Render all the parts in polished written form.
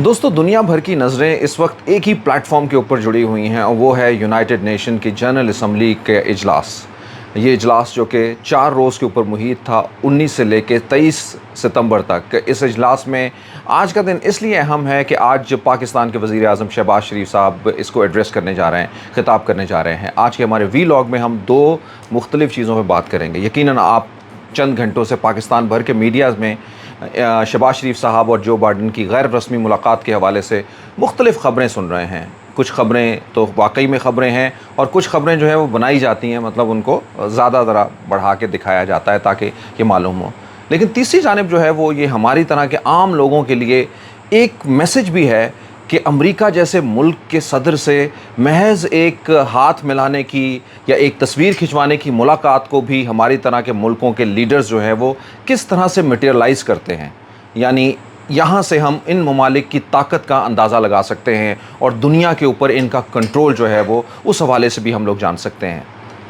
दोस्तों, दुनिया भर की नज़रें इस वक्त एक ही प्लेटफॉर्म के ऊपर जुड़ी हुई हैं और वो है यूनाइटेड नेशन की जनरल असम्बली के इजलास। ये इजलास जो कि 4 रोज़ के ऊपर मुहित था, 19 से लेकर 23 सितंबर तक। इस इजलास में आज का दिन इसलिए अहम है कि आज पाकिस्तान के वज़ीर आज़म शहबाज शरीफ साहब इसको एड्रेस करने जा रहे हैं, ख़िताब करने जा रहे हैं। आज के हमारे वीलॉग में हम 2 मुख्तलिफ़ चीज़ों पर बात करेंगे। यकीनन आप चंद घंटों से पाकिस्तान भर के मीडिया में शहबाज शरीफ साहब और जो बाइडन की गैर रस्मी मुलाकात के हवाले से मुख्तलिफ़ ख़बरें सुन रहे हैं। कुछ ख़बरें तो वाकई में ख़बरें हैं और कुछ ख़बरें जो है वो बनाई जाती हैं, मतलब उनको ज़्यादा ज़रा बढ़ा के दिखाया जाता है ताकि ये मालूम हो। लेकिन तीसरी जानिब जो है वो ये हमारी तरह के आम लोगों के लिए एक मैसेज भी है कि अमेरिका जैसे मुल्क के सदर से महज एक हाथ मिलाने की या एक तस्वीर खिंचवाने की मुलाकात को भी हमारी तरह के मुल्कों के लीडर्स जो हैं वो किस तरह से मटेरियलाइज़ करते हैं। यानी यहाँ से हम इन ममालिक की ताकत का अंदाज़ा लगा सकते हैं और दुनिया के ऊपर इनका कंट्रोल जो है वो उस हवाले से भी हम लोग जान सकते हैं।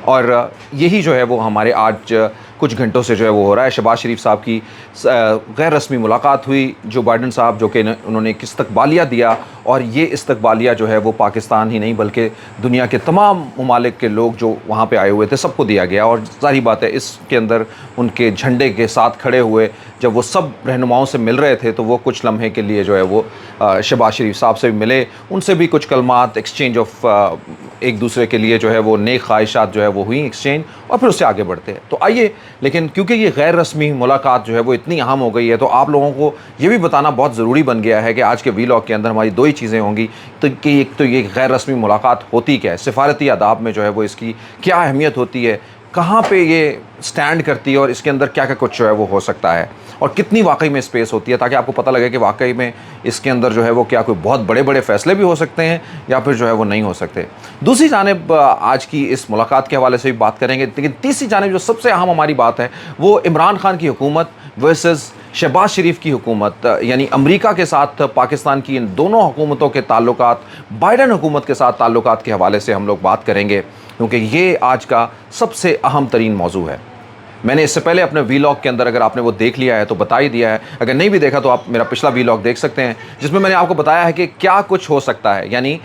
और यही जो है वो हमारे आज कुछ घंटों से जो है वो हो रहा है। शहबाज शरीफ साहब की गैर रस्मी मुलाकात हुई, जो बाइडन साहब जो कि उन्होंने एक इस्तकबालिया दिया और ये इस्तकबालिया जो है वो पाकिस्तान ही नहीं बल्कि दुनिया के तमाम ममालिक के लोग जो वहाँ पे आए हुए थे सबको दिया गया। और ज़ाहिर बात है इसके अंदर उनके झंडे के साथ खड़े हुए जब वो सब रहनुमाओं से मिल रहे थे तो वो कुछ लम्हे के लिए जो है वो शहबाज शरीफ साहब से भी मिले, उनसे भी कुछ कलमात एक्सचेंज ऑफ एक दूसरे के लिए जो है वो नेक ख्वाहिशात जो है वो हुई एक्सचेंज और फिर उससे आगे बढ़ते हैं। तो आइए, लेकिन क्योंकि ये गैर रस्मी मुलाकात जो है वो इतनी अहम हो गई है तो आप लोगों को ये भी बताना बहुत ज़रूरी बन गया है कि आज के वीलॉग के अंदर हमारी 2 ही चीज़ें होंगी। तो कि एक तो ये गैर रस्मी मुलाकात होती क्या है, सिफारती आदाब में जो है वो इसकी क्या अहमियत होती है, कहाँ पे ये स्टैंड करती है और इसके अंदर क्या क्या कुछ जो है वो हो सकता है और कितनी वाकई में स्पेस होती है, ताकि आपको पता लगे कि वाकई में इसके अंदर जो है वो क्या कोई बहुत बड़े बड़े फ़ैसले भी हो सकते हैं या फिर जो है वो नहीं हो सकते। दूसरी जानिब आज की इस मुलाकात के हवाले से भी बात करेंगे, लेकिन तीसरी जानिब जो सबसे अहम हमारी बात है वो इमरान खान की हुकूमत वर्सेस शहबाज शरीफ की हुकूमत, यानी अमेरिका के साथ पाकिस्तान की इन दोनों हुकूमतों के ताल्लुकात, बाइडन हुकूमत के साथ ताल्लुकात के हवाले से हम लोग बात करेंगे, क्योंकि ये आज का सबसे अहम तरीन मौजू है। मैंने इससे पहले अपने वीलॉग के अंदर, अगर आपने वो देख लिया है तो बता ही दिया है, अगर नहीं भी देखा तो आप मेरा पिछला वीलॉग देख सकते हैं जिसमें मैंने आपको बताया है कि क्या कुछ हो सकता है। यानी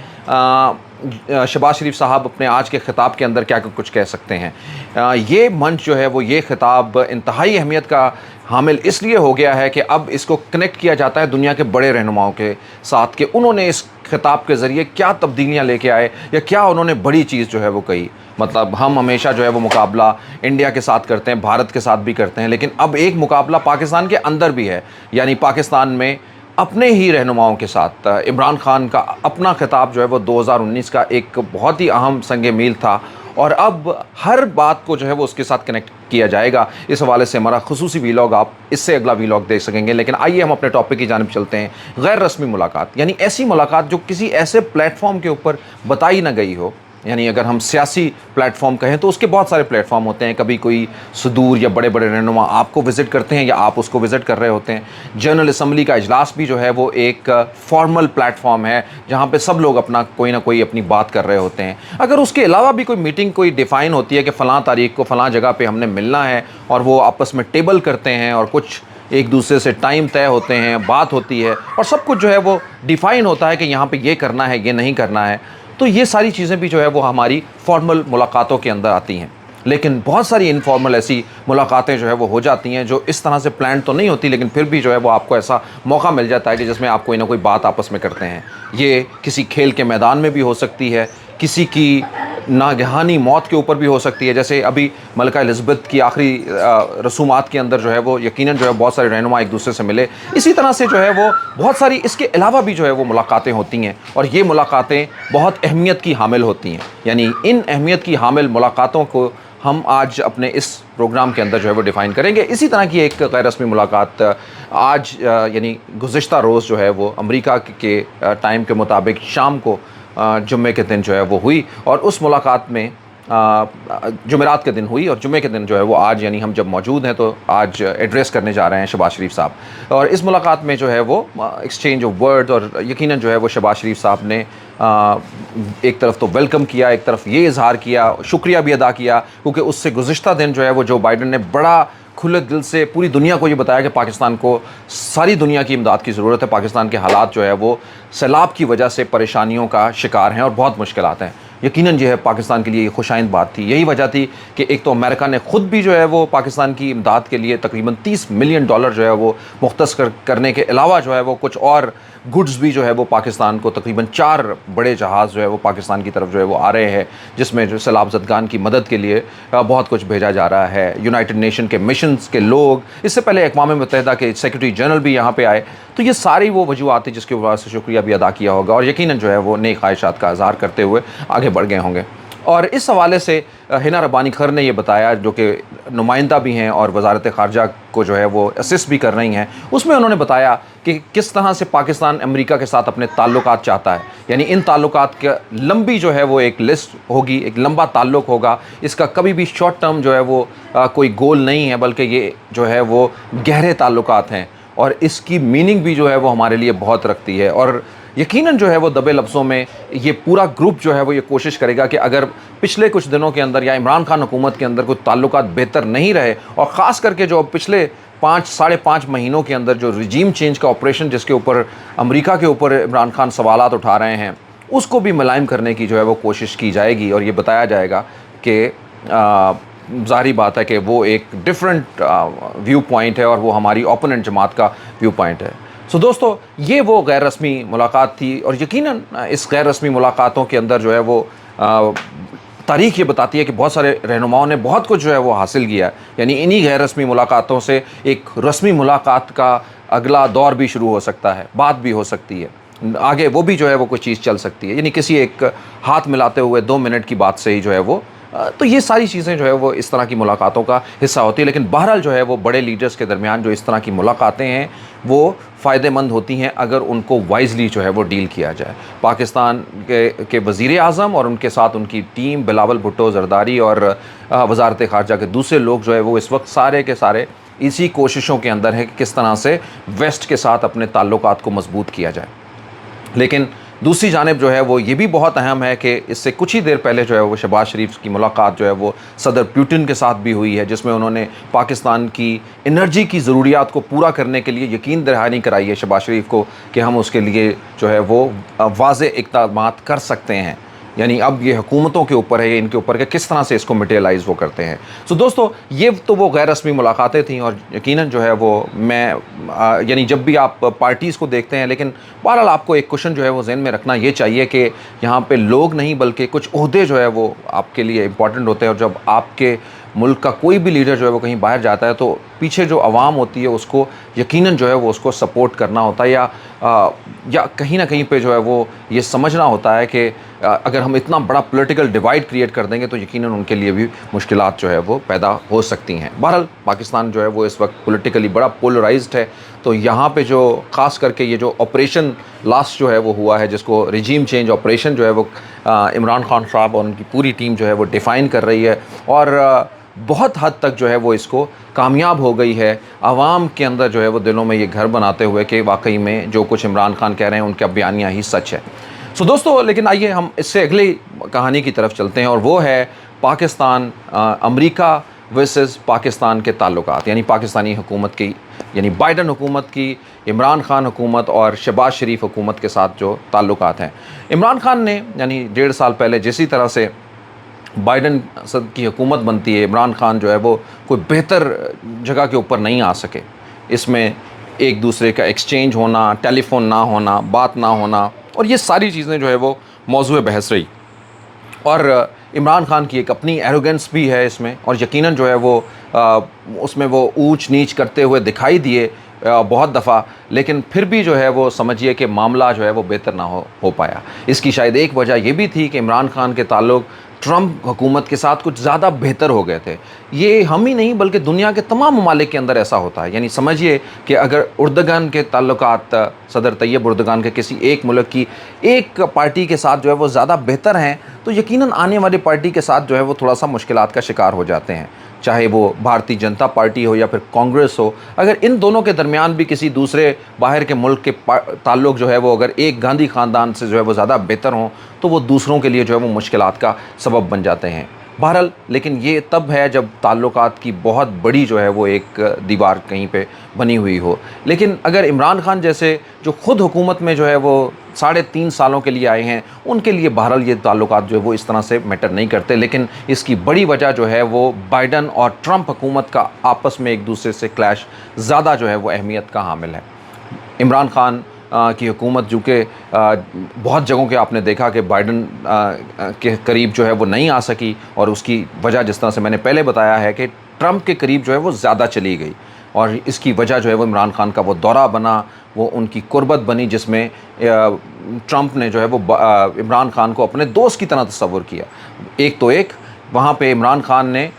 शहबाज शरीफ साहब अपने आज के ख़िताब के अंदर क्या कुछ कह सकते हैं। ये मंच जो है वो ये ख़िताब इंतहाई अहमियत का हामिल इसलिए हो गया है कि अब इसको कनेक्ट किया जाता है दुनिया के बड़े रहनुमाओं के साथ कि उन्होंने इस ख़िताब के ज़रिए क्या तब्दीलियाँ लेके आए या क्या उन्होंने बड़ी चीज़ जो है वो कही। मतलब हम हमेशा जो है वो मुकाबला इंडिया के साथ करते हैं, भारत के साथ भी करते हैं, लेकिन अब एक मुकाबला पाकिस्तान के अंदर भी है। यानी पाकिस्तान में अपने ही रहनुमाओं के साथ इमरान खान का अपना ख़िताब जो है वो 2019 का एक बहुत ही अहम संग मील था और अब हर बात को जो है वो उसके साथ कनेक्ट किया जाएगा। इस हवाले से हमारा खुसूसी वीलॉग आप इससे अगला वीलॉग देख सकेंगे। लेकिन आइए हम अपने टॉपिक की जानिब चलते हैं। गैर रस्मी मुलाकात यानी ऐसी मुलाकात जो किसी ऐसे प्लेटफॉर्म के ऊपर बताई ना गई हो। यानी अगर हम सियासी प्लेटफॉर्म कहें तो उसके बहुत सारे प्लेटफॉर्म होते हैं। कभी कोई सुदूर या बड़े बड़े रहनुमा आपको विज़िट करते हैं या आप उसको विज़िट कर रहे होते हैं। जनरल असम्बली का इजलास भी जो है वो एक फॉर्मल प्लेटफॉर्म है जहाँ पे सब लोग अपना कोई ना कोई अपनी बात कर रहे होते हैं। अगर उसके अलावा भी कोई मीटिंग कोई डिफ़ाइन होती है कि फ़लाँ तारीख को फ़लाँ जगह पर हमने मिलना है और वो आपस में टेबल करते हैं और कुछ एक दूसरे से टाइम तय होते हैं, बात होती है और सब कुछ जो है वो डिफ़ाइन होता है कि यहाँ पे ये करना है, ये नहीं करना है, तो ये सारी चीज़ें भी जो है वो हमारी फॉर्मल मुलाकातों के अंदर आती हैं। लेकिन बहुत सारी इनफॉर्मल ऐसी मुलाकातें जो है वो हो जाती हैं जो इस तरह से प्लान तो नहीं होती, लेकिन फिर भी जो है वो आपको ऐसा मौका मिल जाता है कि जिसमें आप कोई ना कोई बात आपस में करते हैं। ये किसी खेल के मैदान में भी हो सकती है, किसी की नागहानी मौत के ऊपर भी हो सकती है। जैसे अभी मलका एलिज़ाबेथ की आखिरी रसूमात के अंदर जो है वो यकीनन जो है बहुत सारे रहनुमा एक दूसरे से मिले। इसी तरह से जो है वो बहुत सारी इसके अलावा भी जो है वो मुलाकातें होती हैं और ये मुलाकातें बहुत अहमियत की हामिल होती हैं। यानी इन अहमियत की हामिल मुलाकातों को हम आज अपने इस प्रोग्राम के अंदर जो है वो डिफ़ाइन करेंगे। इसी तरह की एक गैर रस्मी मुलाकात आज यानी गुज़िश्ता रोज़ जो है वो अमेरिका के टाइम के मुताबिक शाम को जुम्मे के दिन जो है वो हुई और उस मुलाकात में जुमेरात के दिन हुई और जुम्मे के दिन जो है वो आज, यानी हम जब मौजूद हैं तो आज एड्रेस करने जा रहे हैं शहबाज शरीफ साहब। और इस मुलाकात में जो है वो एक्सचेंज ऑफ वर्ड्स और यकीनन जो है वो शहबाज शरीफ साहब ने एक तरफ तो वेलकम किया, एक तरफ ये इजहार किया, शुक्रिया भी अदा किया, क्योंकि उससे गुज़िश्ता दिन जो है वो जो बाइडन ने बड़ा کھلے دل سے پوری دنیا کو یہ بتایا کہ پاکستان کو ساری دنیا کی امداد کی ضرورت ہے. پاکستان کے حالات جو ہے وہ سیلاب کی وجہ سے پریشانیوں کا شکار ہیں اور بہت مشکلات ہیں. یقیناً یہ ہے پاکستان کے لیے یہ خوش آئند بات تھی. یہی وجہ تھی کہ ایک تو امریکہ نے خود بھی جو ہے وہ پاکستان کی امداد کے لیے تقریباً $30 ملین جو ہے وہ مختص کرنے کے علاوہ جو ہے وہ کچھ اور گڈز بھی جو ہے وہ پاکستان کو تقریباً 4 بڑے جہاز جو ہے وہ پاکستان کی طرف جو ہے وہ آ رہے ہیں, جس میں جو سیلاب زدگان کی مدد کے لیے بہت کچھ بھیجا جا رہا ہے. یونائٹڈ نیشن کے مشنز کے لوگ, اس سے پہلے اقوام متحدہ کے سیکرٹری جنرل بھی یہاں پہ آئے. تو یہ ساری وہ وجوہات تھی جس کی وجہ سے شکریہ بھی ادا کیا ہوگا اور یقیناً جو ہے وہ نئی خواہشات کا اظہار کرتے ہوئے آگے بڑھ گئے ہوں گے. اور اس حوالے سے ہنا ربانی خر نے یہ بتایا, جو کہ نمائندہ بھی ہیں اور وزارت خارجہ کو جو ہے وہ اسسٹ بھی کر رہی ہیں, اس میں انہوں نے بتایا کہ کس طرح سے پاکستان امریکہ کے ساتھ اپنے تعلقات چاہتا ہے. یعنی ان تعلقات کا لمبی جو ہے وہ ایک لسٹ ہوگی, ایک لمبا تعلق ہوگا. اس کا کبھی بھی شارٹ ٹرم جو ہے وہ کوئی گول نہیں ہے, بلکہ یہ جو ہے وہ گہرے تعلقات ہیں اور اس کی میننگ بھی جو ہے وہ ہمارے لیے بہت رکھتی ہے. اور یقیناً جو ہے وہ دبے لفظوں میں یہ پورا گروپ جو ہے وہ یہ کوشش کرے گا کہ اگر پچھلے کچھ دنوں کے اندر یا عمران خان حکومت کے اندر کوئی تعلقات بہتر نہیں رہے, اور خاص کر کے جو پچھلے 5-5.5 مہینوں کے اندر جو رجیم چینج کا آپریشن جس کے اوپر امریکہ کے اوپر عمران خان سوالات اٹھا رہے ہیں, اس کو بھی ملائم کرنے کی جو ہے وہ کوشش کی جائے گی. اور یہ بتایا جائے گا کہ ظاہری بات ہے کہ وہ ایک ڈیفرنٹ ویو پوائنٹ ہے اور وہ ہماری اوپوننٹ جماعت کا ویو پوائنٹ ہے. سو دوستو, یہ وہ غیر رسمی ملاقات تھی اور یقیناً اس غیر رسمی ملاقاتوں کے اندر جو ہے وہ تاریخ یہ بتاتی ہے کہ بہت سارے رہنماؤں نے بہت کچھ جو ہے وہ حاصل کیا ہے. یعنی انہی غیر رسمی ملاقاتوں سے ایک رسمی ملاقات کا اگلا دور بھی شروع ہو سکتا ہے, بات بھی ہو سکتی ہے آگے, وہ بھی جو ہے وہ کوئی چیز چل سکتی ہے. یعنی کسی ایک ہاتھ ملاتے ہوئے 2 منٹ کی بات سے ہی جو ہے وہ, تو یہ ساری چیزیں جو ہے وہ اس طرح کی ملاقاتوں کا حصہ ہوتی ہے. لیکن بہرحال جو ہے وہ بڑے لیڈرز کے درمیان جو اس طرح کی ملاقاتیں ہیں وہ فائدہ مند ہوتی ہیں اگر ان کو وائزلی جو ہے وہ ڈیل کیا جائے. پاکستان کے وزیر اعظم اور ان کے ساتھ ان کی ٹیم, بلاول بھٹو زرداری اور وزارت خارجہ کے دوسرے لوگ جو ہے وہ اس وقت سارے کے سارے اسی کوششوں کے اندر ہے کہ کس طرح سے ویسٹ کے ساتھ اپنے تعلقات کو مضبوط کیا جائے. لیکن دوسری جانب جو ہے وہ یہ بھی بہت اہم ہے کہ اس سے کچھ ہی دیر پہلے جو ہے وہ شہباز شریف کی ملاقات جو ہے وہ صدر پوٹن کے ساتھ بھی ہوئی ہے, جس میں انہوں نے پاکستان کی انرجی کی ضروریات کو پورا کرنے کے لیے یقین دہانی کرائی ہے شہباز شریف کو کہ ہم اس کے لیے جو ہے وہ واضح اقدامات کر سکتے ہیں. یعنی اب یہ حکومتوں کے اوپر ہے, ان کے اوپر کہ کس طرح سے اس کو مٹیریلائز وہ کرتے ہیں. سو دوستو, یہ تو وہ غیر رسمی ملاقاتیں تھیں اور یقیناً جو ہے وہ میں یعنی جب بھی آپ پارٹیز کو دیکھتے ہیں, لیکن بہرحال آپ کو ایک کوشچن جو ہے وہ ذہن میں رکھنا یہ چاہیے کہ یہاں پہ لوگ نہیں بلکہ کچھ عہدے جو ہے وہ آپ کے لیے امپورٹنٹ ہوتے ہیں. اور جب آپ کے ملک کا کوئی بھی لیڈر جو ہے وہ کہیں باہر جاتا ہے تو پیچھے جو عوام ہوتی ہے اس کو یقیناً جو ہے وہ اس کو سپورٹ کرنا ہوتا ہے, یا کہیں نہ کہیں پہ جو ہے وہ یہ سمجھنا ہوتا ہے کہ اگر ہم اتنا بڑا پولیٹیکل ڈیوائڈ کریٹ کر دیں گے تو یقیناً ان کے لیے بھی مشکلات جو ہے وہ پیدا ہو سکتی ہیں. بہرحال پاکستان جو ہے وہ اس وقت پولیٹیکلی بڑا پولرائزڈ ہے, تو یہاں پہ جو خاص کر کے یہ جو آپریشن لاسٹ جو ہے وہ ہوا ہے, جس کو رجیم چینج آپریشن جو ہے وہ عمران خان صاحب اور ان کی پوری ٹیم جو ہے وہ ڈیفائن کر رہی ہے اور بہت حد تک جو ہے وہ اس کو کامیاب ہو گئی ہے عوام کے اندر جو ہے وہ دلوں میں یہ گھر بناتے ہوئے کہ واقعی میں جو کچھ عمران خان کہہ رہے ہیں ان کا بیانیہ ہی سچ ہے. سو دوستو, لیکن آئیے ہم اس سے اگلی کہانی کی طرف چلتے ہیں اور وہ ہے پاکستان امریکہ ورسز پاکستان کے تعلقات. یعنی پاکستانی حکومت کی, یعنی بائیڈن حکومت کی عمران خان حکومت اور شہباز شریف حکومت کے ساتھ جو تعلقات ہیں. عمران خان نے یعنی 1.5 سال پہلے جسی طرح سے بائیڈن کی حکومت بنتی ہے, عمران خان جو ہے وہ کوئی بہتر جگہ کے اوپر نہیں آ سکے. اس میں ایک دوسرے کا ایکسچینج ہونا, ٹیلی فون نہ ہونا, بات نہ ہونا, اور یہ ساری چیزیں جو ہے وہ موضوع بحث رہی. اور عمران خان کی ایک اپنی ایروگنس بھی ہے اس میں, اور یقیناً جو ہے وہ اس میں وہ اونچ نیچ کرتے ہوئے دکھائی دیے بہت دفعہ, لیکن پھر بھی جو ہے وہ سمجھیے کہ معاملہ جو ہے وہ بہتر نہ ہو پایا. اس کی شاید ایک وجہ یہ بھی تھی کہ عمران خان کے تعلق ٹرمپ حکومت کے ساتھ کچھ زیادہ بہتر ہو گئے تھے. یہ ہم ہی نہیں بلکہ دنیا کے تمام ممالک کے اندر ایسا ہوتا ہے. یعنی سمجھیے کہ اگر اردگان کے تعلقات صدر طیب اردگان کے کسی ایک ملک کی ایک پارٹی کے ساتھ جو ہے وہ زیادہ بہتر ہیں, تو یقیناً آنے والی پارٹی کے ساتھ جو ہے وہ تھوڑا سا مشکلات کا شکار ہو جاتے ہیں, چاہے وہ بھارتی جنتا پارٹی ہو یا پھر کانگریس ہو. اگر ان دونوں کے درمیان بھی کسی دوسرے باہر کے ملک کے تعلق جو ہے وہ اگر ایک گاندھی خاندان سے جو ہے وہ زیادہ بہتر ہوں تو وہ دوسروں کے لیے جو ہے وہ مشکلات کا سبب بن جاتے ہیں. बहरहाल लेकिन ये तब है जब ताल्लुकात की बहुत बड़ी जो है वो एक दीवार कहीं पे बनी हुई हो। लेकिन अगर इमरान खान जैसे जो ख़ुद हुकूमत में जो है वो 3.5 सालों के लिए आए हैं, उनके लिए बहरहाल ये ताल्लुकात जो है वो इस तरह से मैटर नहीं करते। लेकिन इसकी बड़ी वजह जो है वो बाइडन और ट्रंप हुकूमत का आपस में एक दूसरे से क्लैश ज़्यादा जो है वो अहमियत का हामिल है। इमरान खान की हुकूमत जो कि बहुत जगहों के आपने देखा कि बाइडन के करीब जो है वो नहीं आ सकी, और उसकी वजह जिस तरह से मैंने पहले बताया है कि ट्रंप के करीब जो है वो ज़्यादा चली गई, और इसकी वजह जो है वो इमरान खान का वो दौरा बना, वो उनकी कुर्बत बनी, जिसमें ट्रंप ने जो है वो इमरान खान को अपने दोस्त की तरह तस्वुर किया। एक तो एक वहाँ पे इमरान खान ने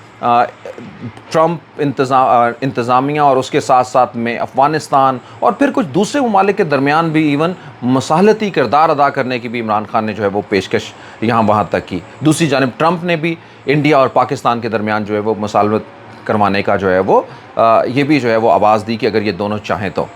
ट्रंप इंतज़ामिया और उसके साथ साथ में अफ़गानिस्तान और फिर कुछ दूसरे ममालिक के दरमियान भी इवन मसालती किरदार अदा करने की भी इमरान खान ने जो है वो पेशकश यहाँ वहाँ तक की। दूसरी जानिब ट्रंप ने भी इंडिया और पाकिस्तान के दरमियान जो है वो मसालत करवाने का जो है वो ये भी जो है वो आवाज़ दी कि अगर ये दोनों चाहें तो।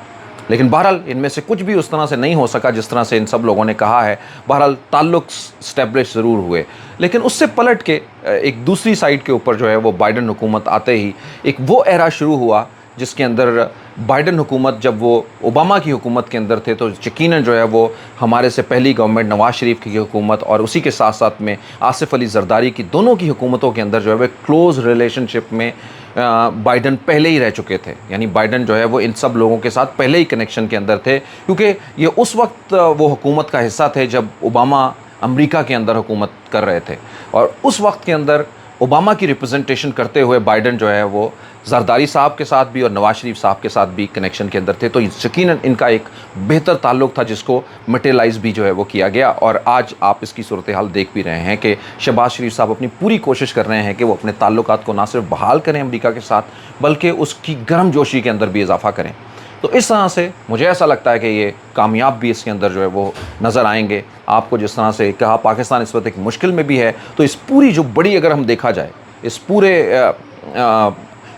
लेकिन बहरहाल इनमें से कुछ भी उस तरह से नहीं हो सका जिस तरह से इन सब लोगों ने कहा है। बहरहाल ताल्लुक़ स्टैब्लिश ज़रूर हुए, लेकिन उससे पलट के एक दूसरी साइड के ऊपर जो है वो बाइडन हुकूमत आते ही एक वो एरा शुरू हुआ जिसके अंदर बाइडन हुकूमत, जब वो ओबामा की हुकूमत के अंदर थे तो यकीनन जो है वो हमारे से पहली गवर्नमेंट नवाज़ शरीफ की हुकूमत और उसी के साथ साथ में आसिफ अली ज़रदारी की, दोनों की हुकूमतों के अंदर जो है वो क्लोज़ रिलेशनशिप में बाइडन पहले ही रह चुके थे। यानी बाइडन जो है वो इन सब लोगों के साथ पहले ही कनेक्शन के अंदर थे, क्योंकि ये उस वक्त वो हुकूमत का हिस्सा थे जब ओबामा अमेरिका के अंदर हुकूमत कर रहे थे, और उस वक्त के अंदर ओबामा की रिप्रेजेंटेशन करते हुए बाइडन जो है वो ज़रदारी साहब के साथ भी और नवाज़ शरीफ साहब के साथ भी कनेक्शन के अंदर थे। तो यकीनन इनका एक बेहतर ताल्लुक़ था जिसको मटेरियलाइज़ भी जो है वो किया गया, और आज आप इसकी सूरत हाल देख भी रहे हैं कि शहबाज शरीफ साहब अपनी पूरी कोशिश कर रहे हैं कि वो अपने ताल्लुकात को ना सिर्फ बहाल करें अमेरिका के साथ, बल्कि उसकी गर्मजोशी के अंदर भी इजाफ़ा करें। तो इस तरह से मुझे ऐसा लगता है कि ये कामयाब भी इसके अंदर जो है वो नज़र आएंगे। आपको जिस तरह से कहा पाकिस्तान इस वक्त एक मुश्किल में भी है, तो इस पूरी जो बड़ी, अगर हम देखा जाए इस पूरे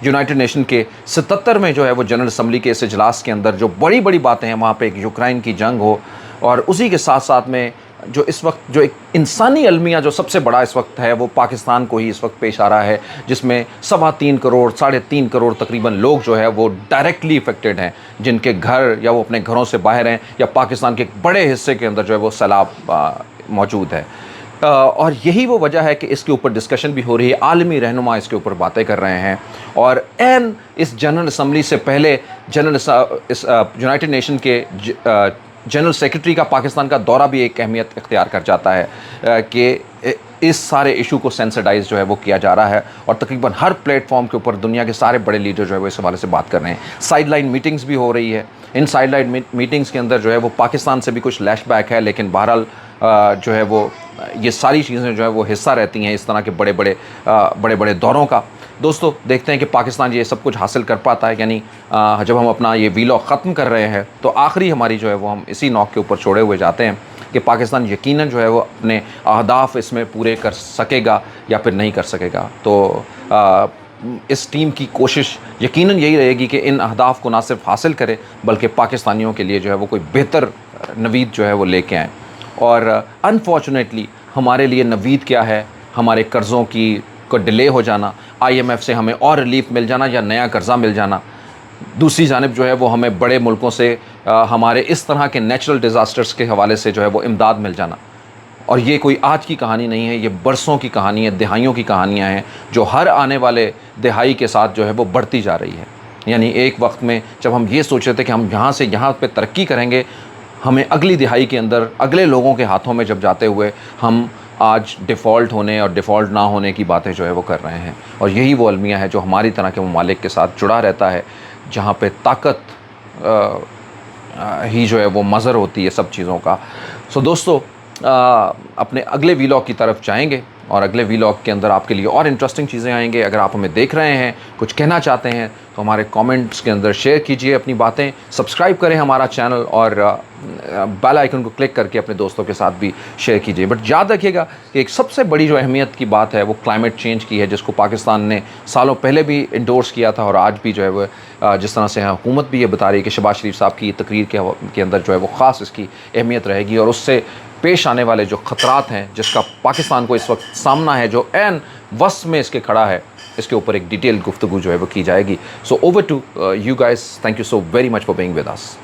यूनाइटेड नेशन के 77 में जो है वो जनरल असम्बली के इस इजलास के अंदर जो बड़ी बड़ी बातें हैं, वहाँ पे एक यूक्रेन की जंग हो, और उसी के साथ साथ में जो इस वक्त जो एक इंसानी अलमिया जो सबसे बड़ा इस वक्त है वो पाकिस्तान को ही इस वक्त पेश आ रहा है, जिसमें 3.25 करोड़ 3.5 करोड़ तकरीबन लोग जो है वो डायरेक्टली इफ़ेक्टेड हैं, जिनके घर या वो अपने घरों से बाहर हैं, या पाकिस्तान के एक बड़े हिस्से के अंदर जो है वो सैलाब मौजूद है। और यही वो वजह है कि इसके ऊपर डिस्कशन भी हो रही है, आलमी रहनुमा इसके ऊपर बातें कर रहे हैं, और एन इस जनरल असम्बली से पहले यूनाइटेड नेशन के जनरल सेक्रेटरी का पाकिस्तान का दौरा भी एक अहमियत इख्तियार कर जाता है कि इस सारे इशू को सेंसिटाइज जो है वो किया जा रहा है, और तकरीबन हर प्लेटफॉर्म के ऊपर दुनिया के सारे बड़े लीडर जो है वो इस हवाले से बात कर रहे हैं। साइडलाइन मीटिंग्स भी हो रही है। इन साइडलाइन मीटिंग्स के अंदर जो है वो पाकिस्तान से भी कुछ लैशबैक है, लेकिन बहरहाल जो है वो ये सारी चीज़ें जो है वो हिस्सा रहती हैं इस तरह के बड़े बड़े दौरों का। दोस्तों देखते हैं कि पाकिस्तान ये सब कुछ हासिल कर पाता है, यानी जब हम अपना ये वीलॉग ख़त्म कर रहे हैं तो आखिरी हमारी जो है वो हम इसी नोक के ऊपर छोड़े हुए जाते हैं कि पाकिस्तान यकीनन जो है वो अपने अहदाफ इसमें पूरे कर सकेगा या फिर नहीं कर सकेगा। तो इस टीम की कोशिश यकीनन यही रहेगी कि इन अहदाफ को ना सिर्फ हासिल करे बल्कि पाकिस्तानियों के लिए जो है वो कोई बेहतर नवीद जो है वो लेके आएँ। और अनफॉर्चुनेटली हमारे लिए नवीद क्या है? हमारे कर्ज़ों को डिले हो जाना, IMF से हमें और रिलीफ मिल जाना या नया कर्ज़ा मिल जाना। दूसरी जानिब जो है वो हमें बड़े मुल्कों से हमारे इस तरह के नेचुरल डिज़ास्टर्स के हवाले से जो है वो इमदाद मिल जाना। और ये कोई आज की कहानी नहीं है, ये बरसों की कहानी है, दिहाइयों की कहानियाँ हैं जो हर आने वाले दिहाई के साथ जो है वो बढ़ती जा रही है। यानी एक वक्त में जब हम ये सोच रहे थे कि हम यहाँ से यहाँ पे तरक्की करेंगे, हमें अगली दिहाई के अंदर अगले लोगों के हाथों में जब जाते हुए हम आज डिफ़ॉल्ट होने और डिफ़ॉल्ट ना होने की बातें जो है वो कर रहे हैं। और यही वो अलमिया है जो हमारी तरह के ममालिक के साथ जुड़ा रहता है, जहाँ पे ताकत ही जो है वो मज़र होती है सब चीज़ों का। सो दोस्तों अपने अगले वीलॉग की तरफ जाएंगे और अगले वीलॉग के अंदर आपके लिए और इंटरेस्टिंग चीज़ें आएंगे। अगर आप हमें देख रहे हैं, कुछ कहना चाहते हैं तो हमारे कमेंट्स के अंदर शेयर कीजिए अपनी बातें, सब्सक्राइब करें हमारा चैनल और बेल आइकन को क्लिक करके अपने दोस्तों के साथ भी शेयर कीजिए। बट याद रखिएगा कि एक सबसे बड़ी जो अहमियत की बात है वो क्लाइमेट चेंज की है, जिसको पाकिस्तान ने सालों पहले भी इंडोर्स किया था और आज भी जो है वो जिस तरह से हुकूमत भी ये बता रही है कि शहबाज शरीफ साहब की तकरीर के अंदर जो है वो ख़ास इसकी अहमियत रहेगी। और उससे पेश आने वाले जो ख़तरात हैं जिसका पाकिस्तान को इस वक्त सामना है, जो एन वस में इसके खड़ा है, इसके ऊपर एक डिटेल गुफ्तगू जो है वो की जाएगी. So over to you guys, thank you so very much for being with us.